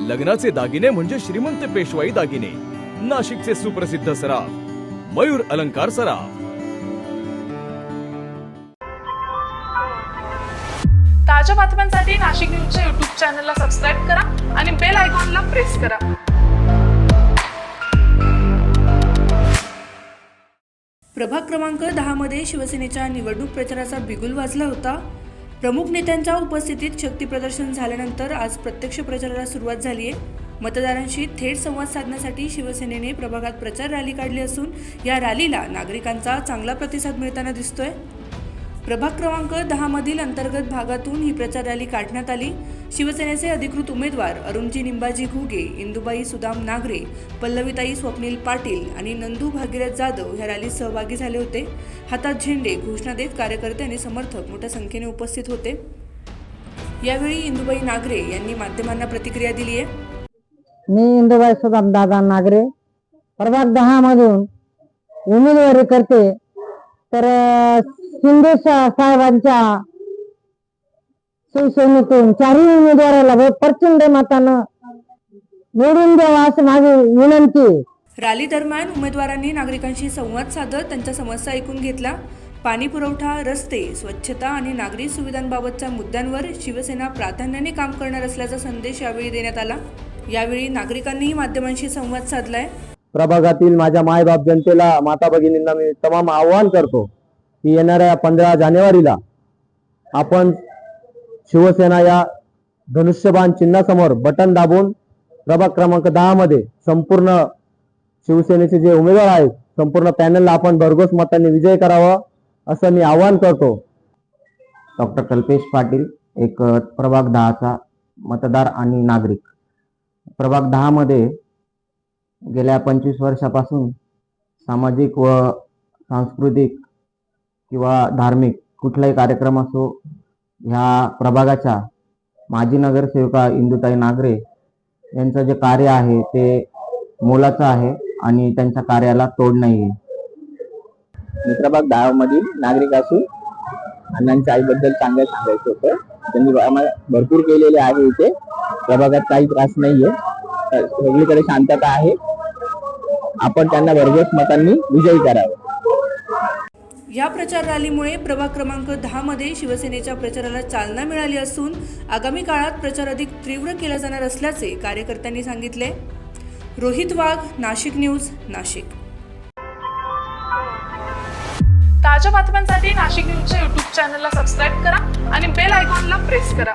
लग्नाचे दागिने म्हणजे श्रीमंत पेशवाई दागिने, नाशिकचे सुप्रसिद्ध सराफ मयूर अलंकार सराफ। ताज्या बातम्यांसाठी नाशिक न्यूजच्या YouTube चॅनलला सबस्क्राईब करा आणि बेल आयकॉनला प्रेस करा। प्रभाग क्रमांक 10 मध्ये शिवसेनेच्या निवडणूक प्रचाराचा बिगुल वाजला होता। प्रमुख नेत्यांच्या उपस्थितीत शक्ती प्रदर्शन झाल्यानंतर आज प्रत्यक्ष प्रचाराला सुरुवात झाली आहे। मतदारांशी थेट संवाद साधण्यासाठी शिवसेनेने प्रभागात प्रचार रॅली काढली असून या रॅलीला नागरिकांचा चांगला प्रतिसाद मिळताना दिसतोय। प्रभाग क्रमांक 10 मधील अंतर्गत भागातून ही प्रचार रॅली काढण्यात आली। शिवसेनेचे अधिकृत उमेदवार अरुणजी निंबाजी घुगे, इंदुबाई सुदाम नागरे, पल्लवीताई स्वप्नील पाटील आणि नंदू भागीरथ जाधव या रॅलीत सहभागी झाले होते। हातात झेंडे, घोषणा देत कार्यकर्ते आणि समर्थक मोठ्या संख्येने उपस्थित होते। यावेळी इंदुबाई नागरे यांनी माध्यमांना प्रतिक्रिया दिली आहे। मी इंदुबाई सुदाम दादा नागरे प्रभाग 10 मधून उमेदवारी करते। तर शिंदे साहेबांच्या शिवसेनेतून 4 उमेदवाराला प्रचंड मतानं निवडून द्यावा असं माझी विनंती। रॅली दरम्यान उमेदवारांनी नागरिकांशी संवाद साधत त्यांच्या समस्या ऐकून घेतला। पाणी पुरवठा, रस्ते, स्वच्छता आणि नागरी सुविधांबाबतच्या मुद्द्यांवर शिवसेना प्राधान्याने काम करणार असल्याचा संदेश यावेळी देण्यात आला। यावेळी नागरिकांनीही माध्यमांशी संवाद साधलाय। प्रभागातील माझ्या मायबाप जनतेला, माता भगिनींना मी तमाम आवाहन करतो की येणाऱ्या 15 जानेवारीला आपण शिवसेना या धनुष्यबाण चिन्हासमोर बटन दाबून प्रभाग क्रमांक 10 मध्ये संपूर्ण शिवसेनेचे जे उमेदवार आहेत संपूर्ण पॅनलला आपण भरघोस मतांनी विजय करावा असं मी आवाहन करतो। डॉक्टर कल्पेश पाटील, एक प्रभाग 10चा मतदार आणि नागरिक। प्रभाग 10 मध्ये गेल्या 25 वर्षापासून सामाजिक व सांस्कृतिक किंवा धार्मिक कुठलाही कार्यक्रम असो, ह्या प्रभागाच्या माजी नगरसेविका इंदुताई नागरे यांचं जे कार्य आहे ते मोलाचं आहे आणि त्यांच्या कार्याला तोड नाही आहे। मी प्रभाग 10 मधील नागरिक असून अण्णांच्या आईबद्दल चांगलं सांगायचं होतं। त्यांनी आम्हाला भरपूर केलेले आहे। इथे प्रभागात काही त्रास नाहीये, सगळीकडे शांतता आहे। आपण त्यांना भरघोस मतांनी विजयी करावं। या प्रचार रॅलीमुळे प्रभाग क्रमांक 10 मध्ये शिवसेनेच्या प्रचाराला चालना मिळाली असून आगामी काळात प्रचार अधिक तीव्र केला जाणार असल्याचे कार्यकर्त्यांनी सांगितले। रोहित वाघ, नाशिक न्यूज, नाशिक। ताज्या बातम्यांसाठी नाशिक न्यूजच्या YouTube चॅनलला सबस्क्राईब करा आणि बेल आयकॉनला प्रेस करा।